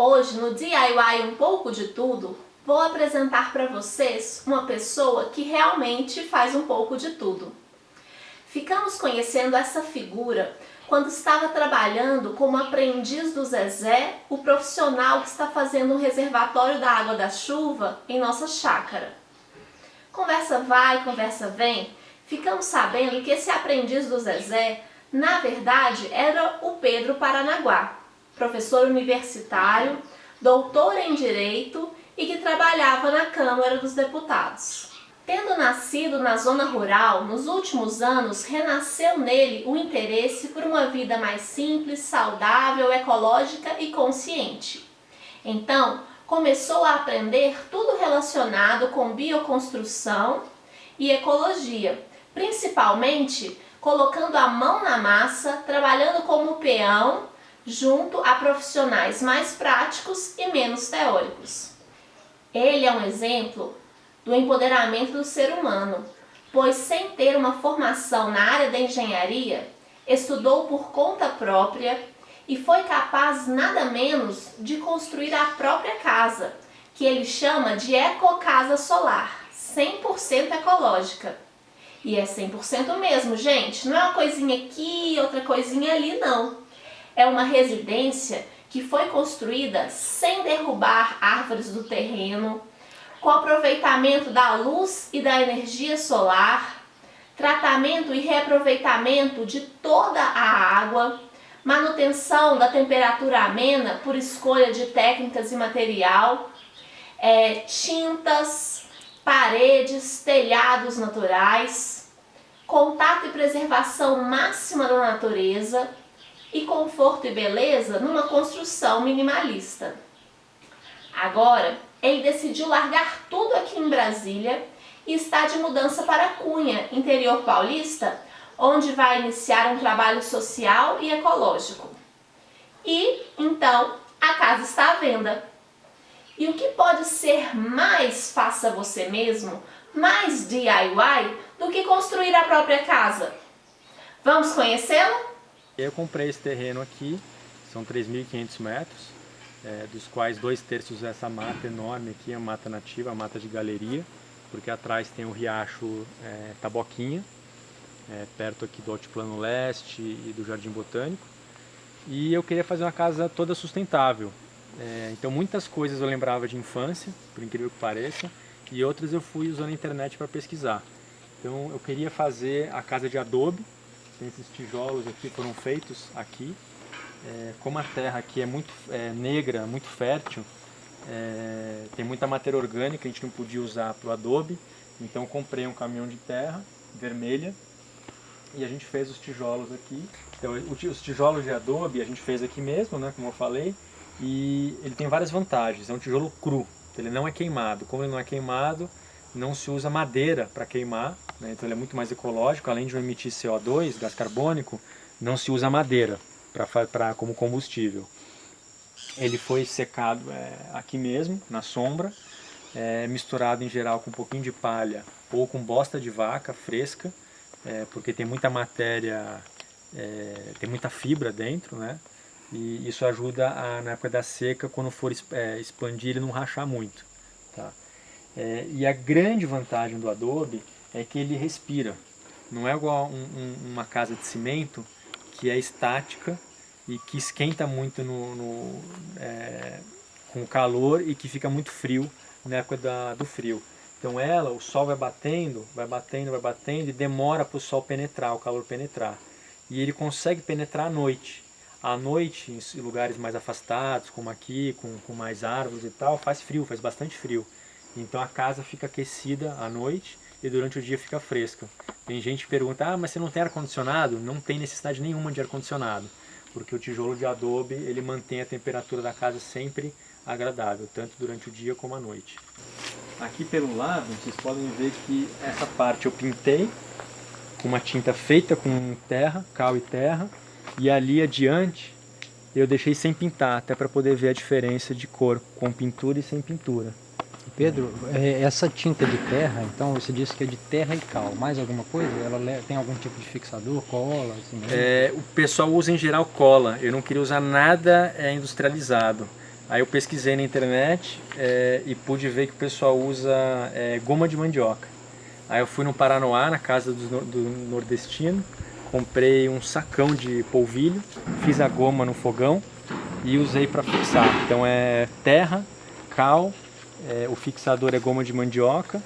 Hoje, no DIY Um Pouco de Tudo, vou apresentar para vocês uma pessoa que realmente faz um pouco de tudo. Ficamos conhecendo essa figura quando estava trabalhando como aprendiz do Zezé, o profissional que está fazendo um reservatório da água da chuva em nossa chácara. Conversa vai, conversa vem, ficamos sabendo que esse aprendiz do Zezé, na verdade, era o Pedro Paranaguá, professor universitário, doutor em Direito e que trabalhava na Câmara dos Deputados. Tendo nascido na zona rural, nos últimos anos renasceu nele o interesse por uma vida mais simples, saudável, ecológica e consciente. Então, começou a aprender tudo relacionado com bioconstrução e ecologia, principalmente colocando a mão na massa, trabalhando como peão, junto a profissionais mais práticos e menos teóricos. Ele é um exemplo do empoderamento do ser humano, pois sem ter uma formação na área da engenharia, estudou por conta própria e foi capaz nada menos de construir a própria casa, que ele chama de ecocasa solar, 100% ecológica. E é 100% mesmo, gente, não é uma coisinha aqui, outra coisinha ali, não. É uma residência que foi construída sem derrubar árvores do terreno, com aproveitamento da luz e da energia solar, tratamento e reaproveitamento de toda a água, manutenção da temperatura amena por escolha de técnicas e material, tintas, paredes, telhados naturais, contato e preservação máxima da natureza e conforto e beleza numa construção minimalista. Agora, ele decidiu largar tudo aqui em Brasília e está de mudança para Cunha, interior paulista, onde vai iniciar um trabalho social e ecológico. E, então, a casa está à venda. E o que pode ser mais faça você mesmo, mais DIY, do que construir a própria casa? Vamos conhecê-la? Eu comprei esse terreno aqui, são 3.500 metros, dos quais 2/3 é essa mata enorme aqui, a mata nativa, a mata de galeria, porque atrás tem o riacho Taboquinha, perto aqui do Altiplano Leste e do Jardim Botânico. E eu queria fazer uma casa toda sustentável, então muitas coisas eu lembrava de infância, por incrível que pareça, e outras eu fui usando a internet para pesquisar. Então eu queria fazer a casa de adobe. Esses tijolos aqui foram feitos aqui. Como a terra aqui é muito negra, muito fértil, tem muita matéria orgânica, a gente não podia usar para o adobe, então comprei um caminhão de terra vermelha e a gente fez os tijolos aqui. Então, os tijolos de adobe a gente fez aqui mesmo, né, como eu falei, e ele tem várias vantagens. É um tijolo cru, ele não é queimado. Como ele não é queimado, não se usa madeira para queimar, né? Então ele é muito mais ecológico. Além de não emitir CO2, gás carbônico, não se usa madeira como combustível. Ele foi secado aqui mesmo, na sombra, misturado em geral com um pouquinho de palha ou com bosta de vaca fresca, porque tem muita matéria, tem muita fibra dentro, né? E isso ajuda na época da seca, quando for expandir, ele não rachar muito, tá? E a grande vantagem do adobe é que ele respira. Não é igual uma casa de cimento que é estática e que esquenta muito com o calor e que fica muito frio na época do frio. Então o sol vai batendo e demora para o sol penetrar, o calor penetrar. E ele consegue penetrar à noite. À noite, em lugares mais afastados, como aqui, com mais árvores e tal, faz frio, faz bastante frio. Então a casa fica aquecida à noite e durante o dia fica fresca. Tem gente que pergunta, mas você não tem ar-condicionado? Não tem necessidade nenhuma de ar-condicionado, porque o tijolo de adobe ele mantém a temperatura da casa sempre agradável, tanto durante o dia como à noite. Aqui pelo lado, vocês podem ver que essa parte eu pintei com uma tinta feita com terra, cal e terra, e ali adiante eu deixei sem pintar, até para poder ver a diferença de cor, com pintura e sem pintura. Pedro, essa tinta de terra, então você disse que é de terra e cal, mais alguma coisa? Ela tem algum tipo de fixador, cola? Assim, o pessoal usa em geral cola, eu não queria usar nada industrializado. Aí eu pesquisei na internet e pude ver que o pessoal usa goma de mandioca. Aí eu fui no Paranoá, na casa do nordestino, comprei um sacão de polvilho, fiz a goma no fogão e usei para fixar. Então é terra, cal, o fixador é goma de mandioca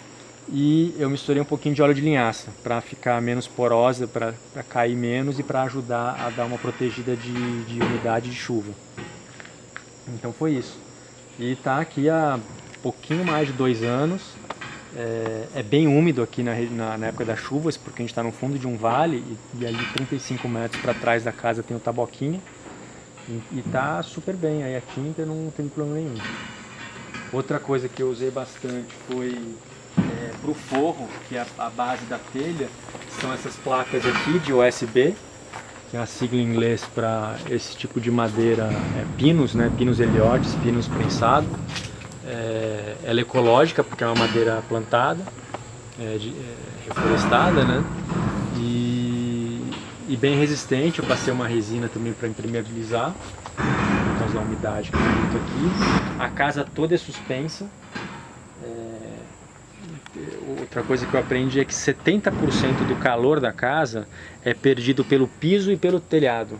e eu misturei um pouquinho de óleo de linhaça para ficar menos porosa, para cair menos e para ajudar a dar uma protegida de umidade de chuva. Então foi isso. E está aqui há pouquinho mais de 2 anos. É bem úmido aqui na época das chuvas, porque a gente está no fundo de um vale e ali 35 metros para trás da casa tem o Taboquinha. E tá super bem, aí a tinta não tem problema nenhum. Outra coisa que eu usei bastante foi para o forro, que é a base da telha, são essas placas aqui de USB, que é a sigla em inglês para esse tipo de madeira, pinus, né? Pinus Eliotes, pinus prensado. Ela é ecológica porque é uma madeira plantada, reflorestada, né? E bem resistente. Eu passei uma resina também para impermeabilizar, por causa da umidade que tem muito aqui. A casa toda é suspensa. Outra coisa que eu aprendi é que 70% do calor da casa é perdido pelo piso e pelo telhado.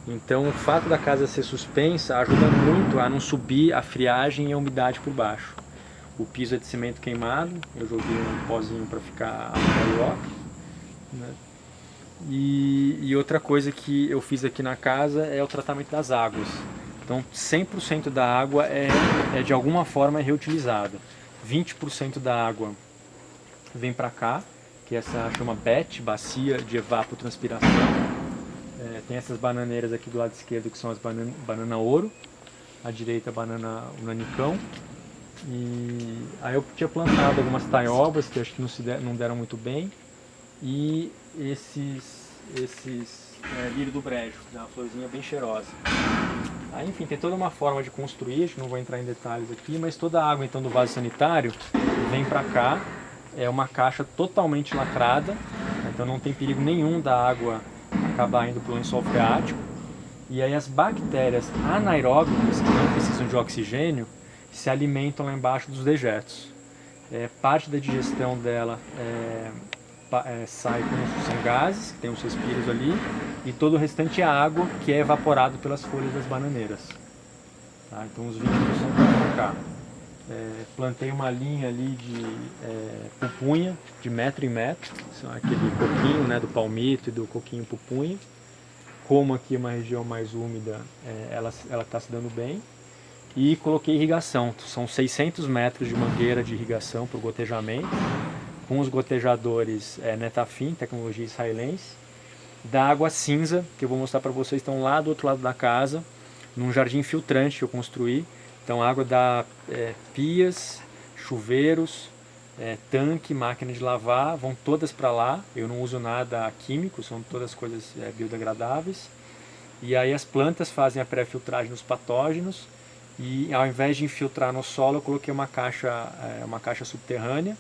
Então o fato da casa ser suspensa ajuda muito a não subir a friagem e a umidade por baixo. O piso é de cimento queimado, eu joguei um pozinho para ficar carioca, né? E outra coisa que eu fiz aqui na casa é o tratamento das águas. Então 100% da água de alguma forma reutilizada. 20% da água vem para cá, que essa chama BET, bacia de evapotranspiração. Tem essas bananeiras aqui do lado esquerdo que são as banana ouro, à direita a banana nanicão. E aí eu tinha plantado algumas taiobas que acho que não deram muito bem, e esses lírio do brejo, que é uma florzinha bem cheirosa. Aí, enfim, tem toda uma forma de construir, acho que não vou entrar em detalhes aqui, mas toda a água então do vaso sanitário vem para cá, é uma caixa totalmente lacrada, então não tem perigo nenhum da água acabar indo para o lençol freático. E aí as bactérias anaeróbicas, que não precisam de oxigênio, se alimentam lá embaixo dos dejetos. Parte da digestão dela sai são gases, que tem os respiros ali, e todo o restante é água, que é evaporado pelas folhas das bananeiras. Tá? Então os 20% vão para cá. Plantei uma linha ali de pupunha, de metro em metro, são aquele coquinho, né, do palmito e do coquinho pupunha. Como aqui é uma região mais úmida, ela está se dando bem. E coloquei irrigação, são 600 metros de mangueira de irrigação para o gotejamento, com os gotejadores Netafim, tecnologia israelense, da água cinza, que eu vou mostrar para vocês, estão lá do outro lado da casa, num jardim filtrante que eu construí. Então a água da pias, chuveiros, tanque, máquina de lavar, vão todas para lá. Eu não uso nada químico, são todas coisas biodegradáveis. E aí as plantas fazem a pré-filtragem dos patógenos. E ao invés de infiltrar no solo, eu coloquei uma caixa subterrânea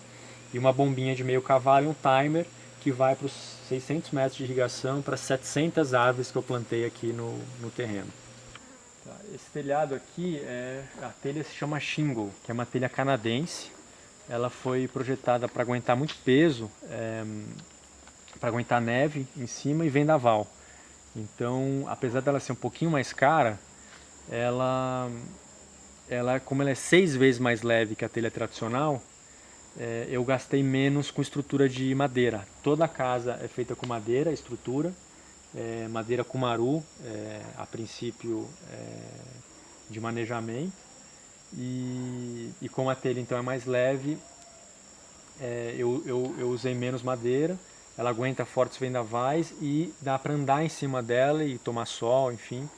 e uma bombinha de meio cavalo e um timer que vai para os 600 metros de irrigação para 700 árvores que eu plantei aqui no terreno. Esse telhado aqui, a telha se chama shingle, que é uma telha canadense. Ela foi projetada para aguentar muito peso, para aguentar neve em cima e vendaval. Então, apesar dela ser um pouquinho mais cara, como ela é 6 vezes mais leve que a telha tradicional, eu gastei menos com estrutura de madeira. Toda a casa é feita com madeira, estrutura, madeira Kumaru, a princípio de manejamento, e como a telha então é mais leve, eu usei menos madeira. Ela aguenta fortes vendavais e dá para andar em cima dela e tomar sol, enfim.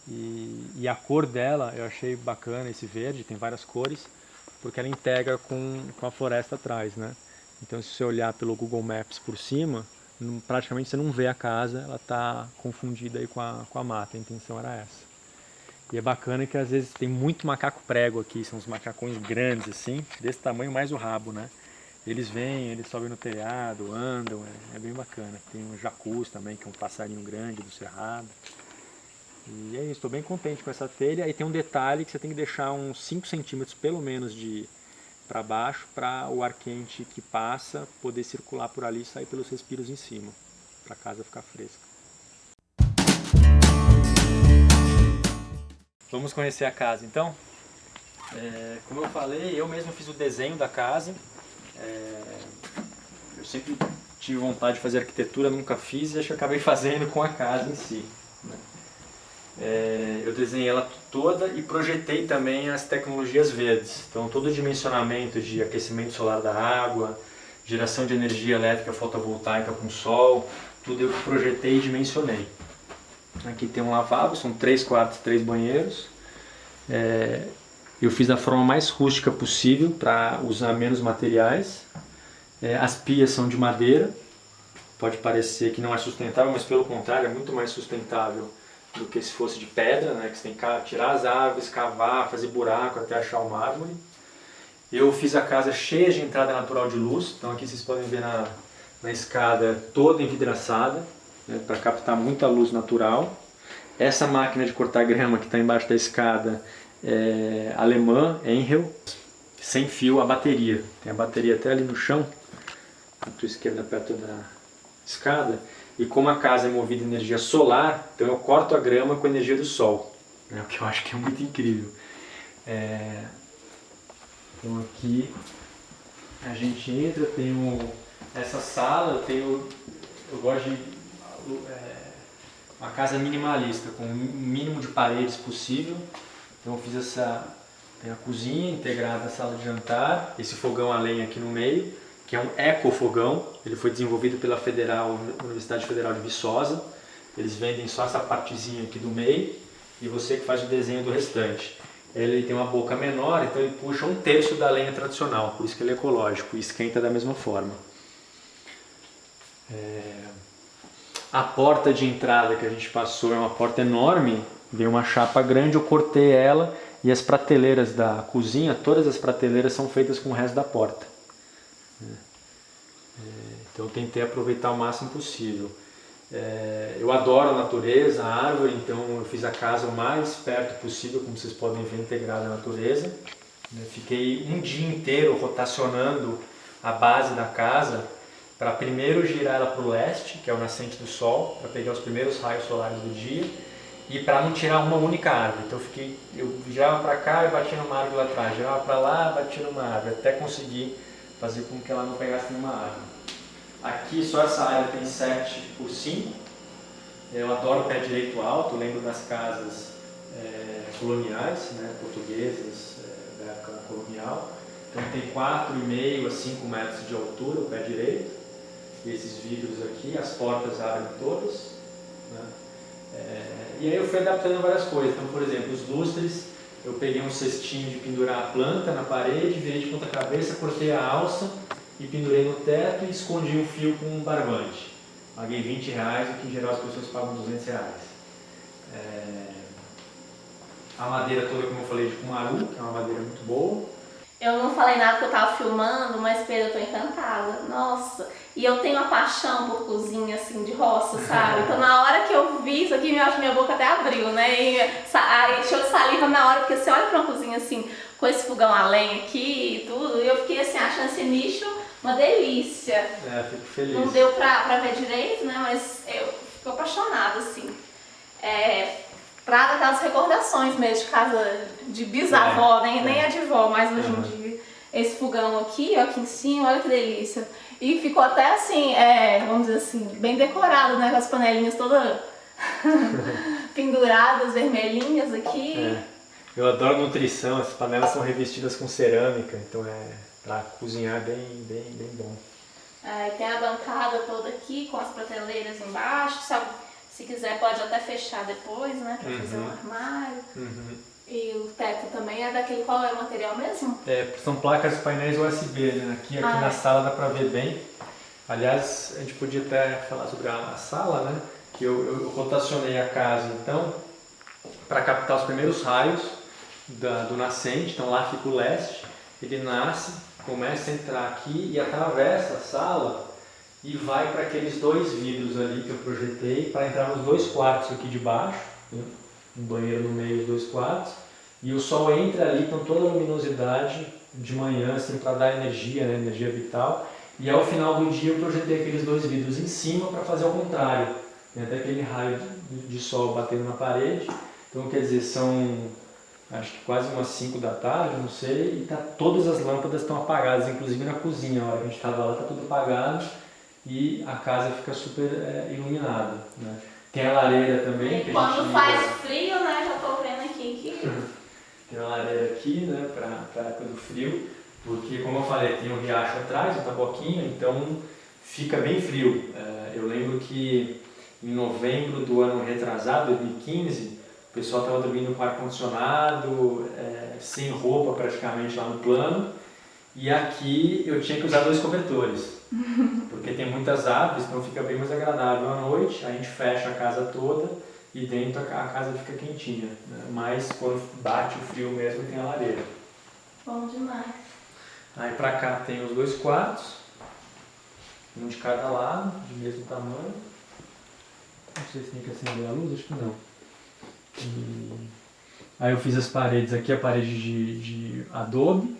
E a cor dela eu achei bacana, esse verde, tem várias cores, porque ela integra com a floresta atrás, né? Então se você olhar pelo Google Maps por cima, praticamente você não vê a casa, ela está confundida aí com a mata, a intenção era essa. E é bacana que às vezes tem muito macaco prego aqui, são uns macacões grandes assim, desse tamanho mais o rabo, né? Eles vêm, eles sobem no telhado, andam, é bem bacana. Tem um jacus também, que é um passarinho grande do cerrado. E é isso, estou bem contente com essa telha. E tem um detalhe que você tem que deixar uns 5 centímetros pelo menos para baixo, para o ar quente que passa poder circular por ali e sair pelos respiros em cima, para a casa ficar fresca. Vamos conhecer a casa então? Como eu falei, eu mesmo fiz o desenho da casa. Eu sempre tive vontade de fazer arquitetura, nunca fiz e acho que acabei fazendo com a casa em si, né? Eu desenhei ela toda e projetei também as tecnologias verdes. Então todo o dimensionamento de aquecimento solar da água, geração de energia elétrica fotovoltaica com sol, tudo eu projetei e dimensionei. Aqui tem um lavabo, são 3 quartos, 3 banheiros. Eu fiz da forma mais rústica possível para usar menos materiais. As pias são de madeira, pode parecer que não é sustentável, mas pelo contrário é muito mais sustentável do que se fosse de pedra, né? Que você tem que tirar as árvores, cavar, fazer buraco até achar uma árvore. Eu fiz a casa cheia de entrada natural de luz, então aqui vocês podem ver na escada toda envidraçada, né? Para captar muita luz natural. Essa máquina de cortar grama que está embaixo da escada é alemã, Enhel, sem fio a bateria. Tem a bateria até ali no chão, à tua esquerda perto da escada. E como a casa é movida a energia solar, então eu corto a grama com a energia do sol, né? O que eu acho que é muito incrível. Então aqui a gente entra, tem essa sala, eu gosto de uma casa minimalista, com o mínimo de paredes possível. Então eu fiz tem a cozinha integrada à sala de jantar, esse fogão a lenha aqui no meio, que é um ecofogão. Ele foi desenvolvido pela Universidade Federal de Viçosa. Eles vendem só essa partezinha aqui do meio e você que faz o desenho do restante. Ele tem uma boca menor, então ele puxa 1/3 da lenha tradicional, por isso que ele é ecológico e esquenta da mesma forma. A porta de entrada que a gente passou é uma porta enorme, veio uma chapa grande, eu cortei ela e as prateleiras da cozinha, todas as prateleiras são feitas com o resto da porta. Então eu tentei aproveitar o máximo possível. Eu adoro a natureza, a árvore, então eu fiz a casa o mais perto possível, como vocês podem ver, integrada à natureza. Fiquei um dia inteiro rotacionando a base da casa para primeiro girar ela para o leste, que é o nascente do sol, para pegar os primeiros raios solares do dia, e para não tirar uma única árvore. Então eu girava para cá e batia numa árvore lá atrás, girava para lá e batia numa árvore, até conseguir fazer com que ela não pegasse nenhuma árvore. Aqui só essa área tem 7 por 5. Eu adoro pé direito alto, lembro das casas coloniais, né, portuguesas, da época colonial. Então tem 4,5 a 5 metros de altura o pé direito. E esses vidros aqui, as portas abrem todas, né? E aí eu fui adaptando várias coisas. Então, por exemplo, os lustres, eu peguei um cestinho de pendurar a planta na parede, virei de ponta cabeça, cortei a alça e pendurei no teto e escondi o fio com um barbante. Paguei R$20, o que em geral as pessoas pagam R$200. A madeira toda, como eu falei, de cumaru, que é uma madeira muito boa. Eu não falei nada porque eu tava filmando, mas Pedro, eu tô encantada. Nossa! E eu tenho uma paixão por cozinha, assim, de roça, sabe? Então na hora que eu vi isso aqui, eu acho que minha boca até abriu, né? E encheu de saliva na hora, porque você olha pra uma cozinha assim, com esse fogão a lenha aqui e tudo, e eu fiquei assim, achando esse nicho uma delícia. Fico feliz. Não deu pra ver direito, né? Mas eu fico apaixonada, assim. Pra aquelas recordações mesmo de casa de bisavó, nem a de vó, mas hoje em dia. Esse fogão aqui, ó, aqui em cima, olha que delícia. E ficou até assim, vamos dizer assim, bem decorado, né? Com as panelinhas todas penduradas, vermelhinhas aqui. Eu adoro nutrição, as panelas são revestidas com cerâmica, então para cozinhar bem bom. E tem a bancada toda aqui com as prateleiras embaixo, sabe? Se quiser pode até fechar depois, né? Pra fazer um armário. E o teto também é daquele, qual é o material mesmo? São placas de painéis USB, né? Aqui na sala dá pra ver bem. Aliás, a gente podia até falar sobre a sala, né? Que eu rotacionei a casa então para captar os primeiros raios do nascente. Então lá fica o leste, ele nasce, começa a entrar aqui e atravessa a sala e vai para aqueles 2 vidros ali que eu projetei para entrar nos 2 quartos aqui de baixo, né? um banheiro no meio, 2 quartos, e o sol entra ali com toda a luminosidade de manhã, assim, para dar energia, né, energia vital, e ao final do dia eu projetei aqueles 2 vidros em cima para fazer o contrário, tem até aquele raio de sol batendo na parede, então quer dizer, são acho que quase umas 5 da tarde, não sei, e todas as lâmpadas estão apagadas, inclusive na cozinha, a hora que a gente estava lá está tudo apagado e a casa fica super iluminada, né? Tem a lareira também. E quando faz frio, né, já estou vendo aqui que... Tem a lareira aqui, né, para a época do frio, porque como eu falei, tem um riacho atrás, um taboquinho, então fica bem frio. Eu lembro que em novembro do ano retrasado, 2015, o pessoal estava dormindo com ar-condicionado, sem roupa praticamente lá no plano, e aqui eu tinha que usar 2 cobertores, porque tem muitas árvores, então fica bem mais agradável à noite, a gente fecha a casa toda e dentro a casa fica quentinha, né? Mas quando bate o frio mesmo tem a lareira. Bom demais. Aí pra cá tem os 2 quartos, um de cada lado, de mesmo tamanho. Não sei se tem que acender a luz, acho que não. Aí eu fiz as paredes aqui, a parede de adobe,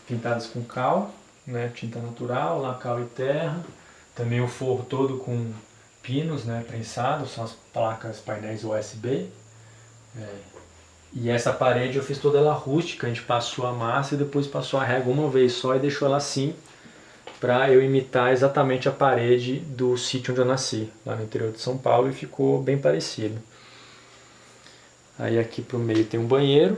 pintadas com cal, né, tinta natural, lá cal e terra. Também o forro todo com pinos, né, prensados, são as placas painéis USB. E essa parede eu fiz toda ela rústica, a gente passou a massa e depois passou a régua uma vez só e deixou ela assim, para eu imitar exatamente a parede do sítio onde eu nasci, lá no interior de São Paulo, e ficou bem parecido. Aí aqui pro meio tem um banheiro.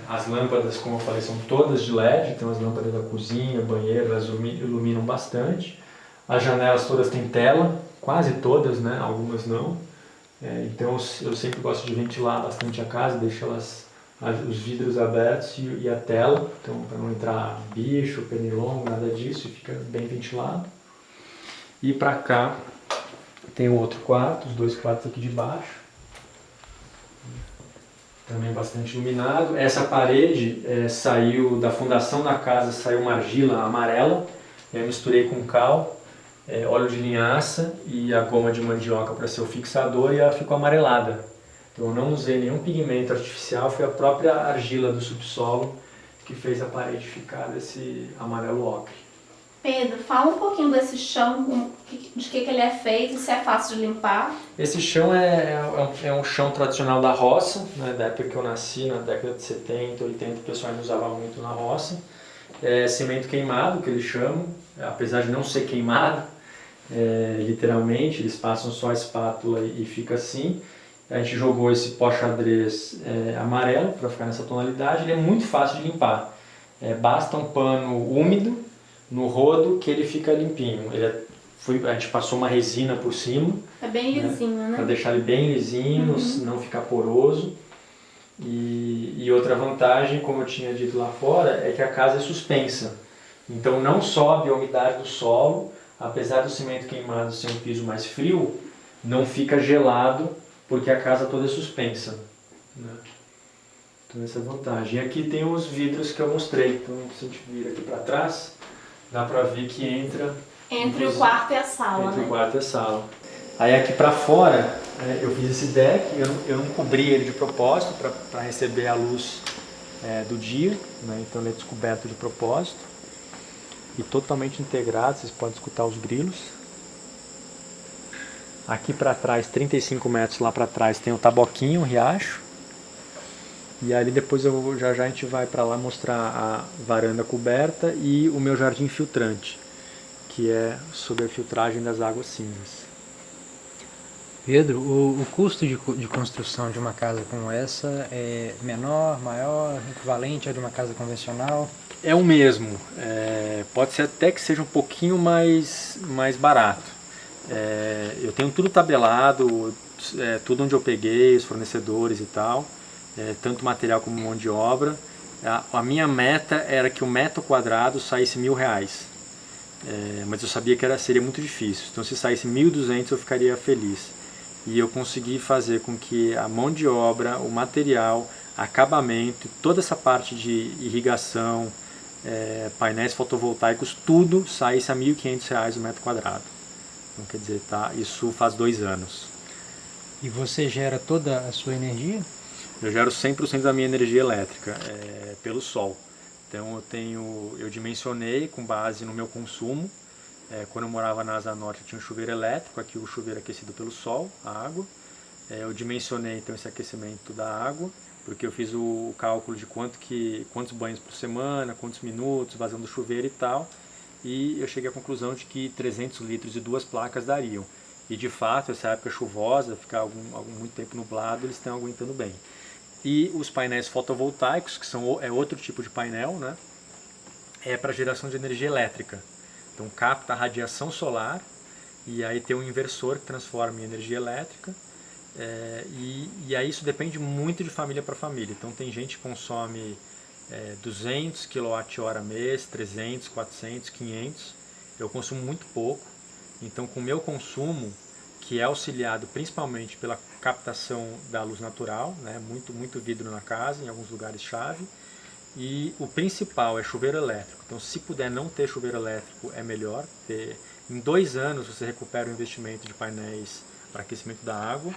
As lâmpadas, como eu falei, são todas de LED, então as lâmpadas da cozinha, banheiro, elas iluminam bastante. As janelas todas têm tela, quase todas, né? Algumas não. Então eu sempre gosto de ventilar bastante a casa, deixo os vidros abertos e a tela, então para não entrar bicho, pernilongo, nada disso, fica bem ventilado. E para cá tem o outro quarto, os 2 quartos aqui de baixo. Também bastante iluminado. Essa parede saiu da fundação da casa, saiu uma argila amarela. Eu misturei com cal, óleo de linhaça e a goma de mandioca para ser o fixador e ela ficou amarelada. Então eu não usei nenhum pigmento artificial, foi a própria argila do subsolo que fez a parede ficar desse amarelo ocre. Pedro, fala um pouquinho desse chão, de que ele é feito e se é fácil de limpar. Esse chão é um chão tradicional da roça, né, da época que eu nasci, na década de 70, 80, o pessoal ainda usava muito na roça. É cimento queimado, que eles chamam, apesar de não ser queimado, literalmente, eles passam só a espátula e fica assim. A gente jogou esse pó xadrez amarelo para ficar nessa tonalidade, ele é muito fácil de limpar. Basta um pano úmido no rodo que ele fica limpinho. A gente passou uma resina por cima. É bem lisinho, né? Para deixar ele bem lisinho, não ficar poroso. E outra vantagem, como eu tinha dito lá fora, é que a casa é suspensa. Então não sobe a umidade do solo, apesar do cimento queimado ser um piso mais frio, não fica gelado porque a casa toda é suspensa, né? Então essa é a vantagem. E aqui tem os vidros que eu mostrei. Então se a gente vir aqui para trás, dá para ver que entra entre o quarto e a sala, entre né? o quarto e a sala. Aí aqui para fora eu fiz esse deck, eu não cobri ele de propósito para receber a luz do dia, né? Então ele é descoberto de propósito e totalmente integrado, vocês podem escutar os grilos. Aqui para trás, 35 metros lá para trás, tem o taboquinho, o riacho. E ali depois já a gente vai para lá mostrar a varanda coberta e o meu jardim filtrante, que é sobre a filtragem das águas cinzas. Pedro, o custo de construção de uma casa como essa é menor, maior, equivalente a de uma casa convencional? É o mesmo, pode ser até que seja um pouquinho mais barato. Eu tenho tudo tabelado, tudo onde eu peguei, os fornecedores e tal, tanto material como mão de obra. A minha meta era que o metro quadrado saísse R$1.000, mas eu sabia que seria muito difícil, então se saísse 1.200 eu ficaria feliz. E eu consegui fazer com que a mão de obra, o material, acabamento, toda essa parte de irrigação, painéis fotovoltaicos, tudo saísse a R$1.500 o metro quadrado. Então, quer dizer, isso faz 2 anos. E você gera toda a sua energia? Eu gero 100% da minha energia elétrica pelo sol. Então eu dimensionei com base no meu consumo. Quando eu morava na Asa Norte eu tinha um chuveiro elétrico, aqui o chuveiro aquecido pelo sol, a água. Eu dimensionei então esse aquecimento da água, porque eu fiz o cálculo de quantos banhos por semana, quantos minutos, vazão do chuveiro e tal. E eu cheguei à conclusão de que 300 litros e 2 placas dariam. E de fato, essa época chuvosa, ficar muito tempo nublado, eles estão aguentando bem. E os painéis fotovoltaicos, que é outro tipo de painel, né? É para geração de energia elétrica. Então capta a radiação solar e aí tem um inversor que transforma em energia elétrica. E aí isso depende muito de família para família. Então tem gente que consome 200 kWh mês, 300, 400, 500. Eu consumo muito pouco. Então com o meu consumo, que é auxiliado principalmente pela captação da luz natural, né? muito vidro na casa, em alguns lugares chave, e o principal é chuveiro elétrico. Então se puder não ter chuveiro elétrico é melhor. Em 2 anos você recupera o investimento de painéis para aquecimento da água,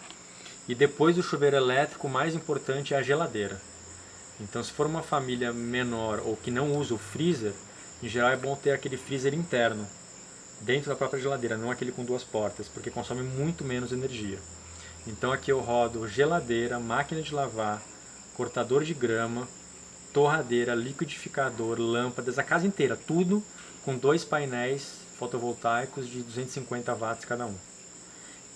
e depois do chuveiro elétrico o mais importante é a geladeira. Então se for uma família menor ou que não usa o freezer, em geral é bom ter aquele freezer interno, dentro da própria geladeira, não aquele com 2 portas, porque consome muito menos energia. Então aqui eu rodo geladeira, máquina de lavar, cortador de grama, torradeira, liquidificador, lâmpadas, a casa inteira, tudo com 2 painéis fotovoltaicos de 250 watts cada um.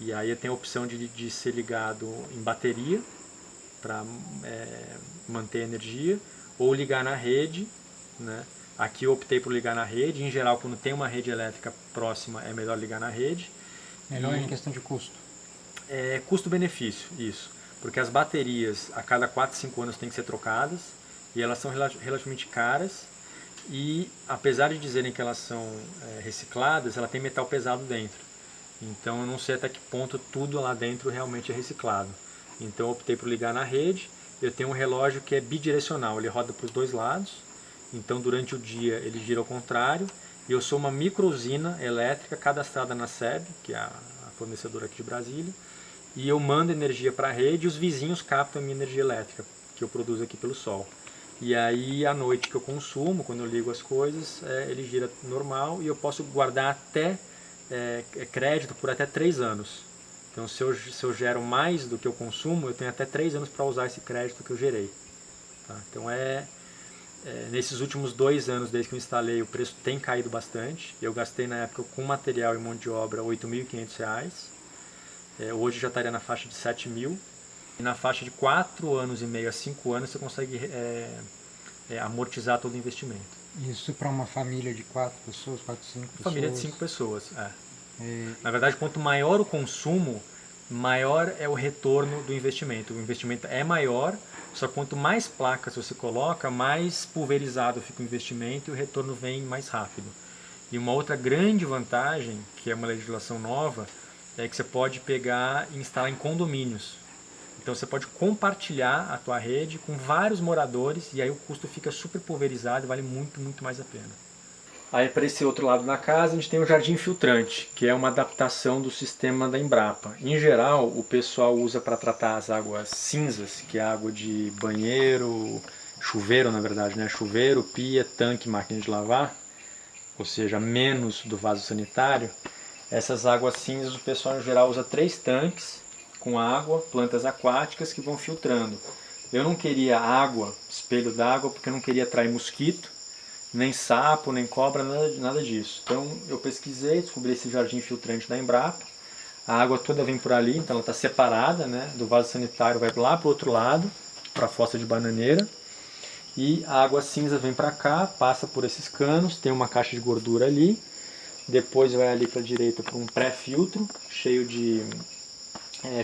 E aí eu tenho a opção de ser ligado em bateria, para manter energia, ou ligar na rede, né? Aqui eu optei por ligar na rede. Em geral, quando tem uma rede elétrica próxima, é melhor ligar na rede. Melhor em questão de custo? Custo-benefício, isso. Porque as baterias, a cada 4, 5 anos, têm que ser trocadas. E elas são relativamente caras. E, apesar de dizerem que elas são recicladas, ela tem metal pesado dentro. Então, eu não sei até que ponto tudo lá dentro realmente é reciclado. Então, eu optei por ligar na rede. Eu tenho um relógio que é bidirecional. Ele roda para os 2 lados. Então, durante o dia, ele gira ao contrário. E eu sou uma micro-usina elétrica cadastrada na SEB, que é a fornecedora aqui de Brasília. E eu mando energia para a rede e os vizinhos captam a minha energia elétrica, que eu produzo aqui pelo sol. E aí, à noite que eu consumo, quando eu ligo as coisas, ele gira normal e eu posso guardar até crédito por até 3 anos. Então, se eu gero mais do que eu consumo, eu tenho até 3 anos para usar esse crédito que eu gerei. Tá? Então, nesses últimos 2 anos, desde que eu instalei, o preço tem caído bastante. Eu gastei na época com material e mão de obra R$ 8.500. Hoje já estaria na faixa de 7.000. E na faixa de 4 anos e meio a 5 anos você consegue amortizar todo o investimento. Isso para uma família de 4 pessoas, 4, 5 pessoas? Família de 5 pessoas, Na verdade, quanto maior o consumo, maior é o retorno do investimento. O investimento é maior, só quanto mais placas você coloca, mais pulverizado fica o investimento e o retorno vem mais rápido. E uma outra grande vantagem, que é uma legislação nova, é que você pode pegar e instalar em condomínios. Então você pode compartilhar a tua rede com vários moradores e aí o custo fica super pulverizado e vale muito, muito mais a pena. Aí para esse outro lado da casa a gente tem o jardim filtrante, que é uma adaptação do sistema da Embrapa. Em geral o pessoal usa para tratar as águas cinzas, que é água de banheiro, chuveiro na verdade, né? Chuveiro, pia, tanque, máquina de lavar, ou seja, menos do vaso sanitário. Essas águas cinzas o pessoal em geral usa 3 tanques com água, plantas aquáticas que vão filtrando. Eu não queria água, espelho d'água, porque eu não queria atrair mosquito, nem sapo, nem cobra, nada disso. Então eu pesquisei, descobri esse jardim filtrante da Embrapa. A água toda vem por ali, então ela está separada, né, do vaso sanitário, vai lá para o outro lado, para a fossa de bananeira. E a água cinza vem para cá, passa por esses canos, tem uma caixa de gordura ali. Depois vai ali para a direita para um pré-filtro, cheio de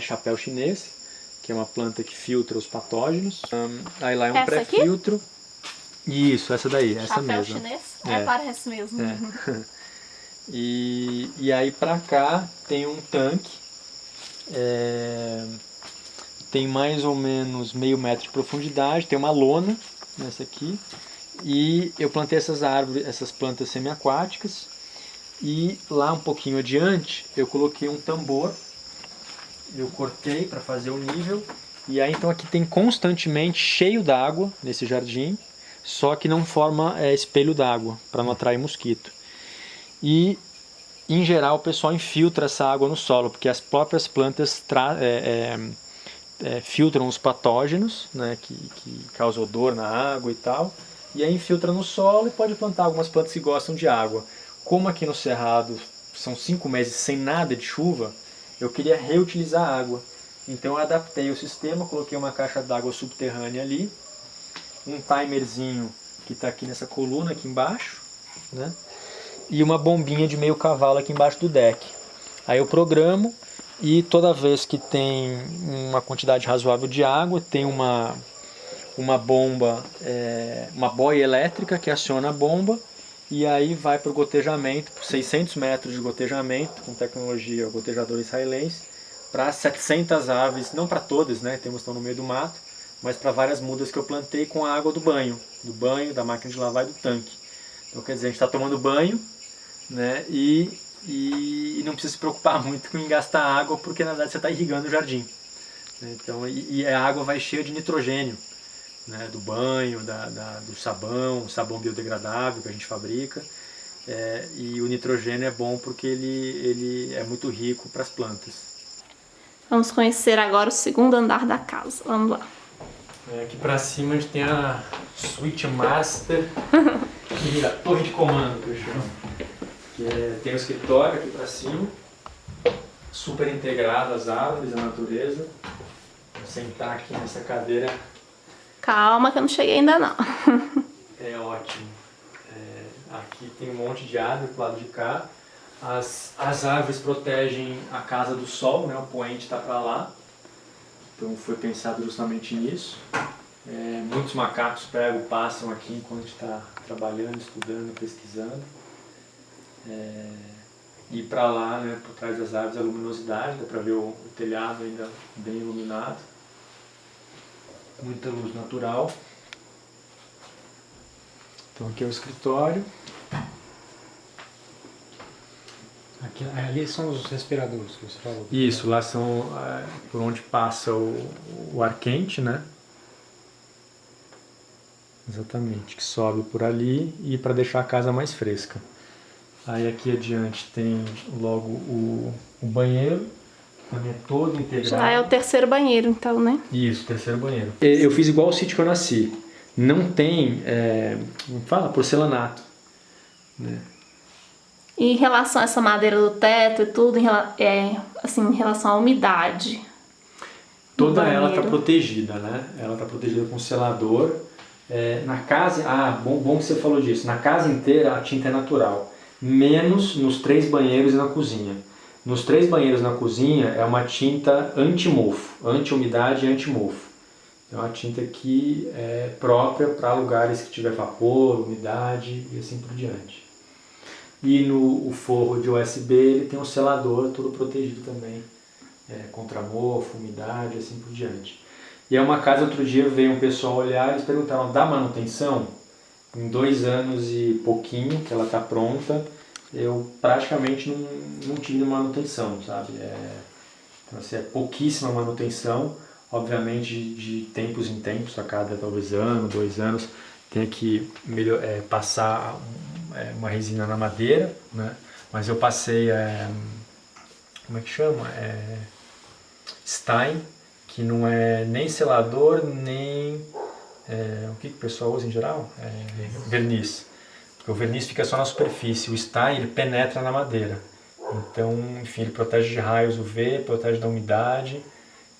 chapéu chinês, que é uma planta que filtra os patógenos. Aí lá é um pré-filtro. Isso, essa daí, essa mesmo. Chapéu chinês? Parece mesmo. E aí pra cá tem um tanque, tem mais ou menos meio metro de profundidade, tem uma lona nessa aqui, e eu plantei essas árvores, essas plantas semi-aquáticas. E lá um pouquinho adiante eu coloquei um tambor, eu cortei para fazer o nível, e aí então aqui tem constantemente cheio d'água nesse jardim, só que não forma espelho d'água, para não atrair mosquito. E em geral o pessoal infiltra essa água no solo, porque as próprias plantas filtram os patógenos, né, que causam odor na água e tal, e aí infiltra no solo e pode plantar algumas plantas que gostam de água. Como aqui no Cerrado são 5 meses sem nada de chuva, eu queria reutilizar a água. Então eu adaptei o sistema, coloquei uma caixa d'água subterrânea ali, um timerzinho que está aqui nessa coluna aqui embaixo, né? E uma bombinha de meio cavalo aqui embaixo do deck. Aí eu programo e toda vez que tem uma quantidade razoável de água, tem uma bomba, uma boia elétrica que aciona a bomba, e aí vai para o gotejamento, 600 metros de gotejamento, com tecnologia gotejador israelense, para 700 aves, não para todas, né, temos estão no meio do mato, mas para várias mudas que eu plantei com a água do banho, da máquina de lavar e do tanque. Então quer dizer, a gente está tomando banho, né, e não precisa se preocupar muito com gastar água, porque na verdade você está irrigando o jardim. Então, e a água vai cheia de nitrogênio, né, do banho, do sabão biodegradável que a gente fabrica. E o nitrogênio é bom porque ele é muito rico para as plantas. Vamos conhecer agora o segundo andar da casa. Vamos lá. Aqui para cima a gente tem a Switch Master, que é a torre de comando que eu chamo. Tem o escritório aqui para cima, super integrado às árvores, à natureza. Vou sentar aqui nessa cadeira. Calma que eu não cheguei ainda não. É ótimo. Aqui tem um monte de árvore pro lado de cá. As árvores protegem a casa do sol, né? O poente está para lá. Então foi pensado justamente nisso. Muitos macacos passam aqui enquanto a gente está trabalhando, estudando, pesquisando. E para lá, né, por trás das árvores, a luminosidade, dá para ver o telhado ainda bem iluminado. Muita luz natural. Então aqui é o escritório. Ali são os respiradores que você falou. Isso, lá são por onde passa o ar quente, né? Exatamente, que sobe por ali e para deixar a casa mais fresca. Aí aqui adiante tem logo o banheiro, também é todo integrado. Já é o terceiro banheiro, então, né? Isso, terceiro banheiro. Eu fiz igual o sítio que eu nasci. Não tem, como fala, porcelanato, né? E em relação a essa madeira do teto e tudo, assim, em relação à umidade? Toda ela está protegida, né? Ela está protegida com selador. Na casa, bom que você falou disso. Na casa inteira a tinta é natural, menos nos 3 banheiros e na cozinha. Nos 3 banheiros na cozinha é uma tinta anti-mofo, anti-umidade e anti-mofo. É uma tinta que é própria para lugares que tiver vapor, umidade e assim por diante. E no forro de USB ele tem um selador todo protegido também, contra mofo, umidade e assim por diante. E é uma casa, outro dia veio um pessoal olhar e eles perguntaram, dá manutenção? Em 2 anos e pouquinho que ela está pronta, eu praticamente não tive manutenção, sabe? Então, assim, é pouquíssima manutenção, obviamente de tempos em tempos, a cada talvez ano, 2 anos, tem que passar uma resina na madeira, né? Mas eu passei, como é que chama? Stein, que não é nem selador, nem o que o pessoal usa em geral? Verniz. Porque o verniz fica só na superfície, o Stein ele penetra na madeira. Então, enfim, ele protege de raios UV, protege da umidade.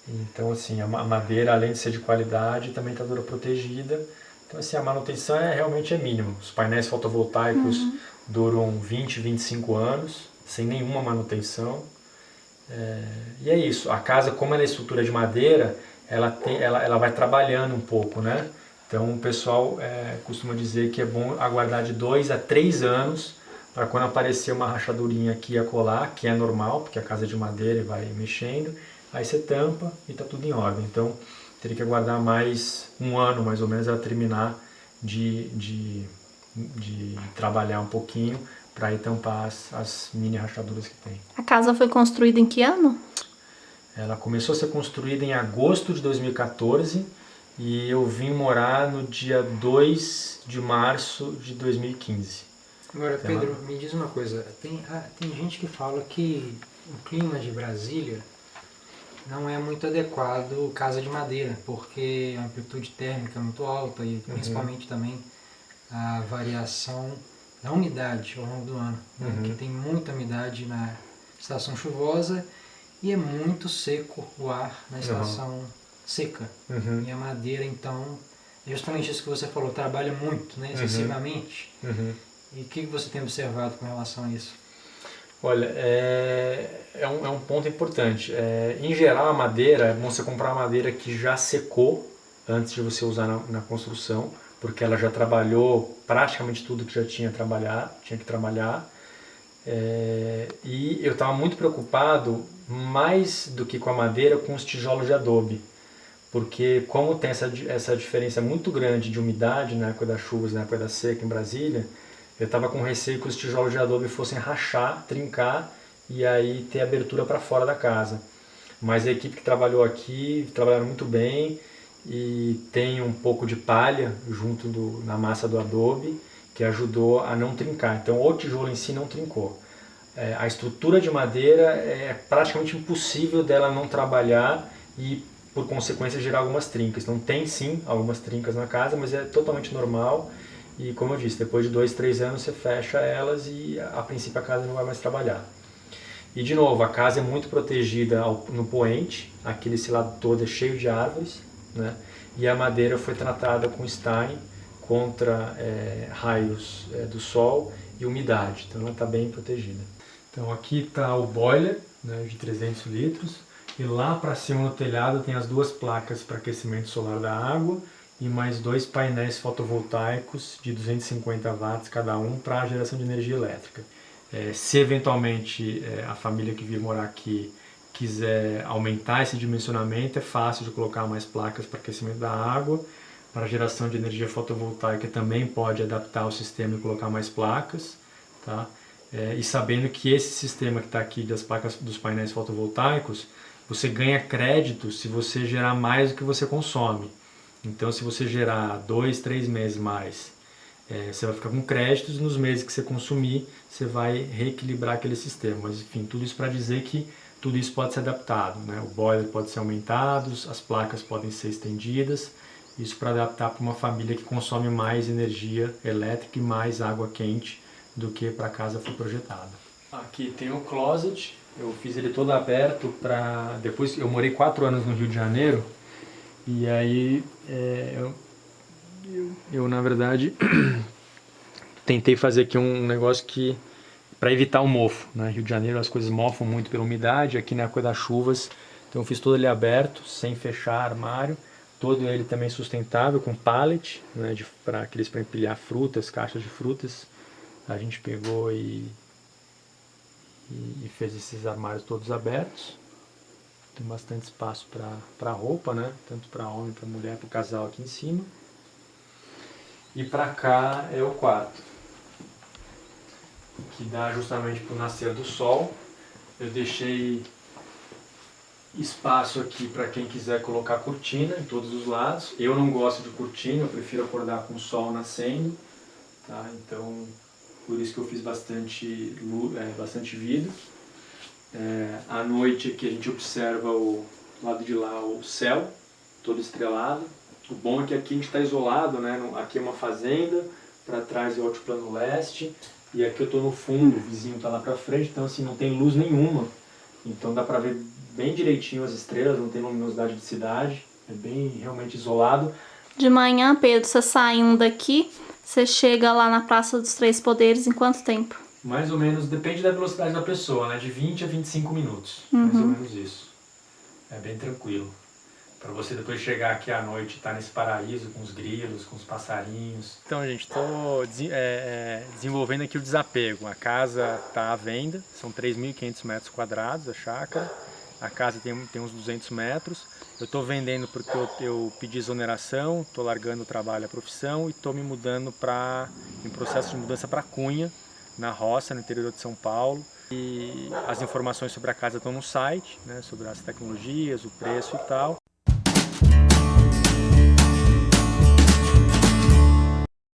Então, assim, a madeira, além de ser de qualidade, também está toda protegida. Então, assim, a manutenção realmente é mínima. Os painéis fotovoltaicos duram 20, 25 anos, sem nenhuma manutenção. E é isso. A casa, como ela é estrutura de madeira, ela vai trabalhando um pouco, né? Então, o pessoal costuma dizer que é bom aguardar de 2 a 3 anos para quando aparecer uma rachadurinha aqui e acolá, que é normal, porque a casa é de madeira e vai mexendo, aí você tampa e está tudo em ordem. Então, teria que aguardar mais 1 ano, mais ou menos, ela terminar de trabalhar um pouquinho, para ir tampar as mini rachaduras que tem. A casa foi construída em que ano? Ela começou a ser construída em agosto de 2014 e eu vim morar no dia 2 de março de 2015. Agora, Pedro, me diz uma coisa. Tem gente que fala que o clima de Brasília não é muito adequado casa de madeira, porque a amplitude térmica é muito alta e principalmente também a variação da umidade ao longo do ano. Porque tem muita umidade na estação chuvosa e é muito seco o ar na estação seca. E a madeira, então, é justamente isso que você falou, trabalha muito, né, excessivamente. E o que você tem observado com relação a isso? Olha, é um ponto importante. Em geral, a madeira, é bom você comprar uma madeira que já secou antes de você usar na construção, porque ela já trabalhou praticamente tudo que já tinha que trabalhar. E eu estava muito preocupado, mais do que com a madeira, com os tijolos de adobe. Porque como tem essa diferença muito grande de umidade na época das chuvas e na época da seca em Brasília, eu estava com receio que os tijolos de adobe fossem rachar, trincar e aí ter abertura para fora da casa. Mas a equipe que trabalhou aqui, trabalharam muito bem e tem um pouco de palha junto na massa do adobe que ajudou a não trincar. Então o tijolo em si não trincou. A estrutura de madeira é praticamente impossível dela não trabalhar e por consequência gerar algumas trincas. Então tem sim algumas trincas na casa, mas é totalmente normal. E como eu disse, depois de 2, 3 anos você fecha elas e a princípio a casa não vai mais trabalhar. E de novo, a casa é muito protegida no poente, aquele lado todo é cheio de árvores, né? E a madeira foi tratada com Stein contra raios do sol e umidade, então ela está bem protegida. Então aqui está o boiler, né, de 300 litros e lá para cima no telhado tem as 2 placas para aquecimento solar da água e mais 2 painéis fotovoltaicos de 250 watts cada um para geração de energia elétrica. Se eventualmente a família que vir morar aqui quiser aumentar esse dimensionamento, é fácil de colocar mais placas para aquecimento da água. Para geração de energia fotovoltaica também pode adaptar o sistema e colocar mais placas. Tá? E sabendo que esse sistema que está aqui das placas dos painéis fotovoltaicos, você ganha crédito se você gerar mais do que você consome. Então, se você gerar 2, 3 meses mais, você vai ficar com créditos e nos meses que você consumir, você vai reequilibrar aquele sistema. Mas, enfim, tudo isso para dizer que tudo isso pode ser adaptado, né? O boiler pode ser aumentado, as placas podem ser estendidas, isso para adaptar para uma família que consome mais energia elétrica e mais água quente do que para a casa foi projetada. Aqui tem o closet, eu fiz ele todo aberto para... Depois, eu morei 4 anos no Rio de Janeiro, e aí eu na verdade tentei fazer aqui um negócio que para evitar o mofo, né? Rio de Janeiro as coisas mofam muito pela umidade, aqui na época das chuvas, então eu fiz todo ele aberto, sem fechar armário, todo ele também sustentável, com pallet, né? Para empilhar frutas, caixas de frutas, a gente pegou e fez esses armários todos abertos. Tem bastante espaço para roupa, né? Tanto para homem, para mulher, para o casal aqui em cima. E para cá é o quarto, que dá justamente para o nascer do sol. Eu deixei espaço aqui para quem quiser colocar cortina em todos os lados. Eu não gosto de cortina, eu prefiro acordar com o sol nascendo. Tá? Então, por isso que eu fiz bastante vidro. À noite aqui a gente observa do lado de lá o céu, todo estrelado. O bom é que aqui a gente está isolado, né? Aqui é uma fazenda, para trás é o altiplano leste, e aqui eu estou no fundo, o vizinho está lá para frente, então assim, não tem luz nenhuma. Então dá para ver bem direitinho as estrelas, não tem luminosidade de cidade, é bem realmente isolado. De manhã, Pedro, você saindo daqui, você chega lá na Praça dos Três Poderes em quanto tempo? Mais ou menos, depende da velocidade da pessoa, né? De 20 a 25 minutos, mais ou menos isso. É bem tranquilo. Para você depois chegar aqui à noite e estar nesse paraíso com os grilos, com os passarinhos. Então, gente, estou desenvolvendo aqui o desapego. A casa está à venda, são 3.500 metros quadrados a chácara. A casa tem uns 200 metros. Eu estou vendendo porque eu pedi exoneração, estou largando o trabalho, a profissão e estou me mudando em processo de mudança para Cunha, na roça, no interior de São Paulo. E as informações sobre a casa estão no site, né, sobre as tecnologias, o preço e tal.